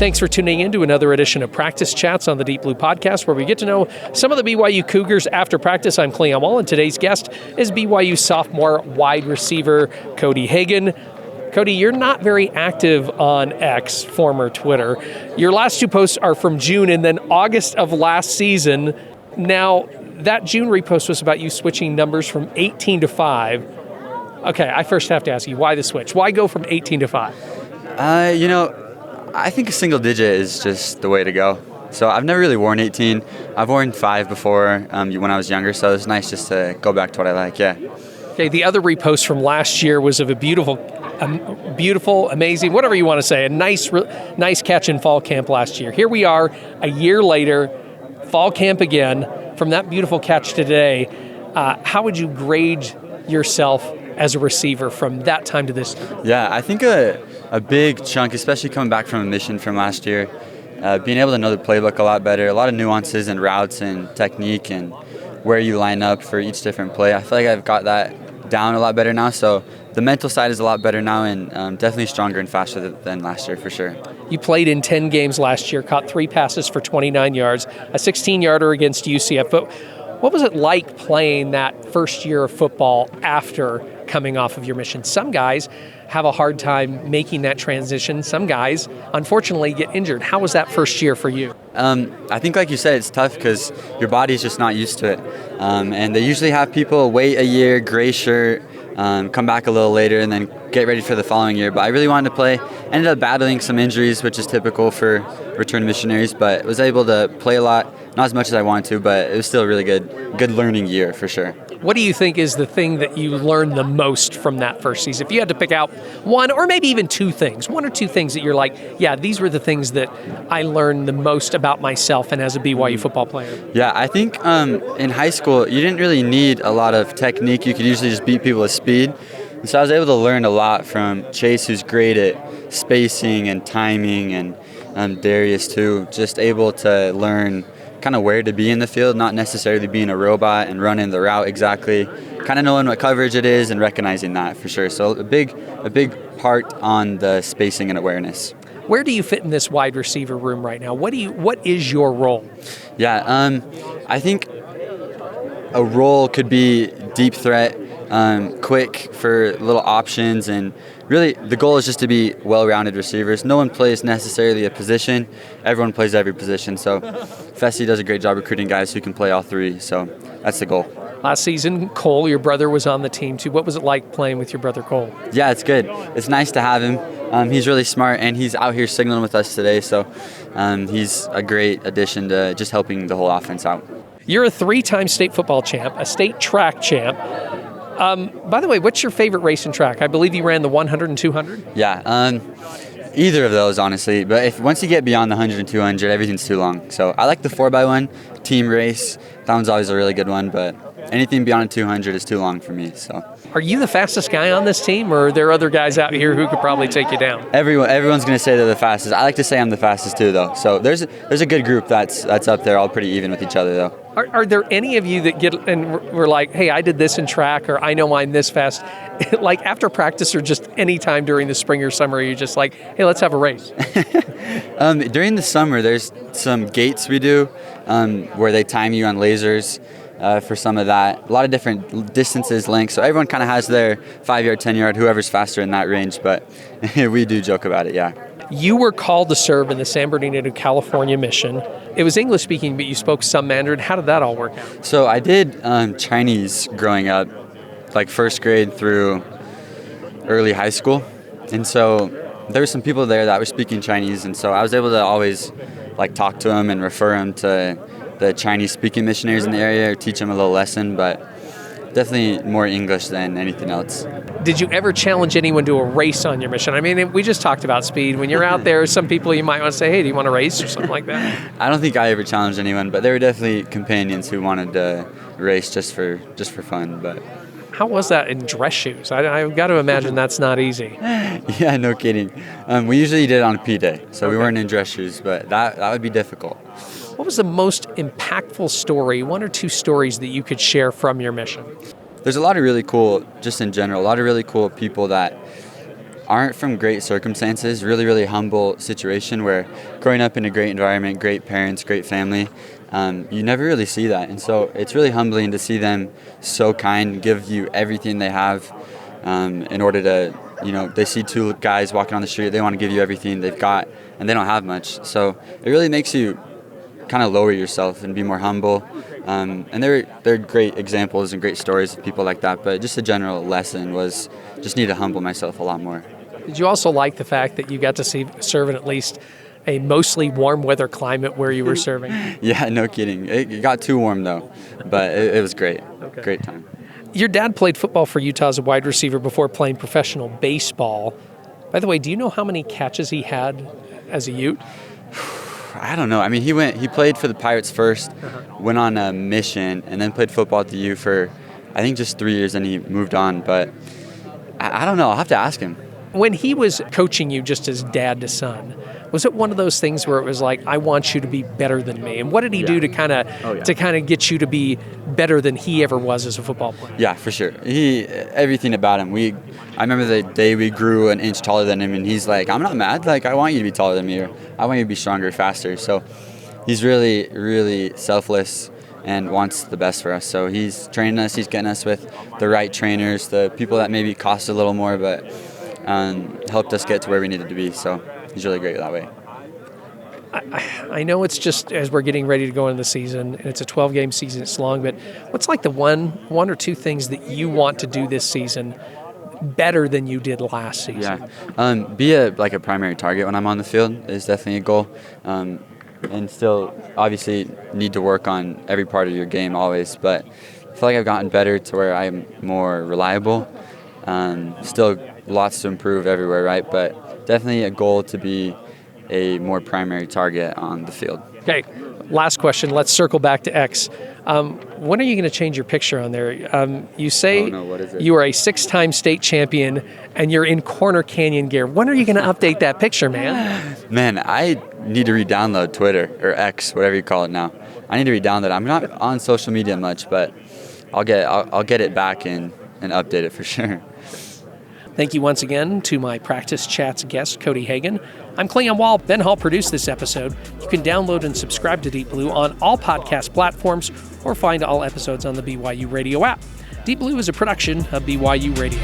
Thanks for tuning in to another edition of Practice Chats on the Deep Blue Podcast, where we get to know some of the BYU Cougars after practice. I'm Cleon Wall, and today's guest is BYU sophomore wide receiver Cody Hagen. Cody, you're not very active on X, former Twitter. Your last two posts are from June and then August of last season. Now, that June repost was about you switching numbers from 18 to 5. Okay, I first have to ask you, why the switch? Why go from 18 to 5? I think a single digit is just the way to go. So I've never really worn 18. I've worn 5 before when I was younger, so it's nice just to go back to what I like, yeah. Okay, the other repost from last year was of a beautiful, amazing, whatever you want to say, a nice catch in fall camp last year. Here we are, a year later, fall camp again. From that beautiful catch to today, how would you grade yourself as a receiver from that time to this time? Yeah, I think a big chunk, especially coming back from a mission from last year, being able to know the playbook a lot better, a lot of nuances and routes and technique and where you line up for each different play. I feel like I've got that down a lot better now, so the mental side is a lot better now and definitely stronger and faster than last year for sure. You played in 10 games last year, caught 3 passes for 29 yards, a 16-yarder against UCF, but what was it like playing that first year of football after coming off of your mission? Some guys have a hard time making that transition. Some guys, unfortunately, get injured. How was that first year for you? I think, like you said, it's tough because your body's just not used to it. And they usually have people wait a year, gray shirt, come back a little later, and then get ready for the following year. But I really wanted to play. Ended up battling some injuries, which is typical for return missionaries, but was able to play a lot. Not as much as I wanted to, but it was still a really good learning year for sure. What do you think is the thing that you learned the most from that first season? If you had to pick out one or maybe even 2 things, 1 or 2 things that you're like, yeah, these were the things that I learned the most about myself and as a BYU football player. Yeah, I think in high school, you didn't really need a lot of technique. You could usually just beat people with speed. And so I was able to learn a lot from Chase, who's great at spacing and timing, and Darius too, just able to learn kind of where to be in the field, not necessarily being a robot and running the route exactly, kind of knowing what coverage it is and recognizing that for sure. So a big part on the spacing and awareness. Where do you fit in this wide receiver room right now? What is your role? Yeah, I think a role could be deep threat, quick for little options, and really the goal is just to be well-rounded receivers. No one plays necessarily a position. Everyone plays every position. So Fessy does a great job recruiting guys who can play all 3. So that's the goal. Last season, Cole, your brother, was on the team too. What was it like playing with your brother Cole? Yeah, it's good. It's nice to have him. He's really smart, and he's out here signaling with us today. So he's a great addition to just helping the whole offense out. You're a 3-time state football champ, a state track champ. By the way, what's your favorite race and track? I believe you ran the 100 and 200? Yeah, either of those, honestly. But once you get beyond the 100 and 200, everything's too long. So I like the 4x1 team race. That one's always a really good one, but anything beyond 200 is too long for me. So, are you the fastest guy on this team, or are there other guys out here who could probably take you down? Everyone's going to say they're the fastest. I like to say I'm the fastest too, though. So there's a good group that's up there, all pretty even with each other, though. Are there any of you that get and we're like, hey, I did this in track, or I know I'm this fast, like after practice or just any time during the spring or summer, you're just like, hey, let's have a race? During the summer, there's some gates we do where they time you on lasers for some of that. A lot of different distances, lengths. So everyone kind of has their 5-yard, 10-yard, whoever's faster in that range. But we do joke about it, yeah. You were called to serve in the San Bernardino, California mission. It was English speaking, but you spoke some Mandarin. How did that all work out? So I did Chinese growing up, like first grade through early high school. And so there were some people there that were speaking Chinese. And so I was able to always like talk to them and refer them to the Chinese speaking missionaries in the area or teach them a little lesson. But definitely more English than anything else. Did you ever challenge anyone to a race on your mission? I mean, we just talked about speed. When you're out there, some people you might want to say, hey, do you want to race or something like that? I don't think I ever challenged anyone, but there were definitely companions who wanted to race just for fun. But how was that in dress shoes? I've got to imagine that's not easy. Yeah, no kidding. We usually did it on a P day, so we weren't in dress shoes, but that would be difficult. What was the most impactful story, 1 or 2 stories that you could share from your mission? There's a lot of really cool, just in general, a lot of really cool people that aren't from great circumstances, really, really humble situation where growing up in a great environment, great parents, great family, you never really see that. And so it's really humbling to see them so kind, give you everything they have in order to, they see two guys walking on the street, they want to give you everything they've got, and they don't have much. So it really makes you kind of lower yourself and be more humble. And they're great examples and great stories of people like that. But just a general lesson was just need to humble myself a lot more. Did you also like the fact that you got to serve in at least a mostly warm weather climate where you were serving? Yeah, no kidding. It got too warm though, but it was great. Okay. Great time. Your dad played football for Utah as a wide receiver before playing professional baseball. By the way, do you know how many catches he had as a Ute? I don't know. I mean, he played for the Pirates first, went on a mission, and then played football at the U for, I think, just 3 years, and he moved on. But I don't know. I'll have to ask him. When he was coaching you just as dad to son, was it one of those things where it was like, I want you to be better than me? And what did he do to kind of get you to be better than he ever was as a football player? Yeah, for sure. Everything about him. I remember the day we grew an inch taller than him, and he's like, I'm not mad. Like, I want you to be taller than me, or I want you to be stronger, faster. So he's really, really selfless and wants the best for us. So he's training us. He's getting us with the right trainers, the people that maybe cost a little more, but helped us get to where we needed to be. So he's really great that way. I know it's just as we're getting ready to go into the season, and it's a 12-game season, it's long, but what's like the one or two things that you want to do this season better than you did last season? Yeah, be a primary target when I'm on the field is definitely a goal. And still, obviously, need to work on every part of your game always, but I feel like I've gotten better to where I'm more reliable. Still lots to improve everywhere, right? But definitely a goal to be a more primary target on the field. Okay, last question. Let's circle back to X. When are you going to change your picture on there? You say what is it? You are a 6-time state champion and you're in Corner Canyon gear. When are you going to update that picture, man? Man, I need to re-download Twitter, or X, whatever you call it now. I need to re-download it. I'm not on social media much, but I'll get it back and update it for sure. Thank you once again to my Practice Chats guest, Cody Hagen. I'm Cleon Wall. Ben Hall produced this episode. You can download and subscribe to Deep Blue on all podcast platforms or find all episodes on the BYU Radio app. Deep Blue is a production of BYU Radio.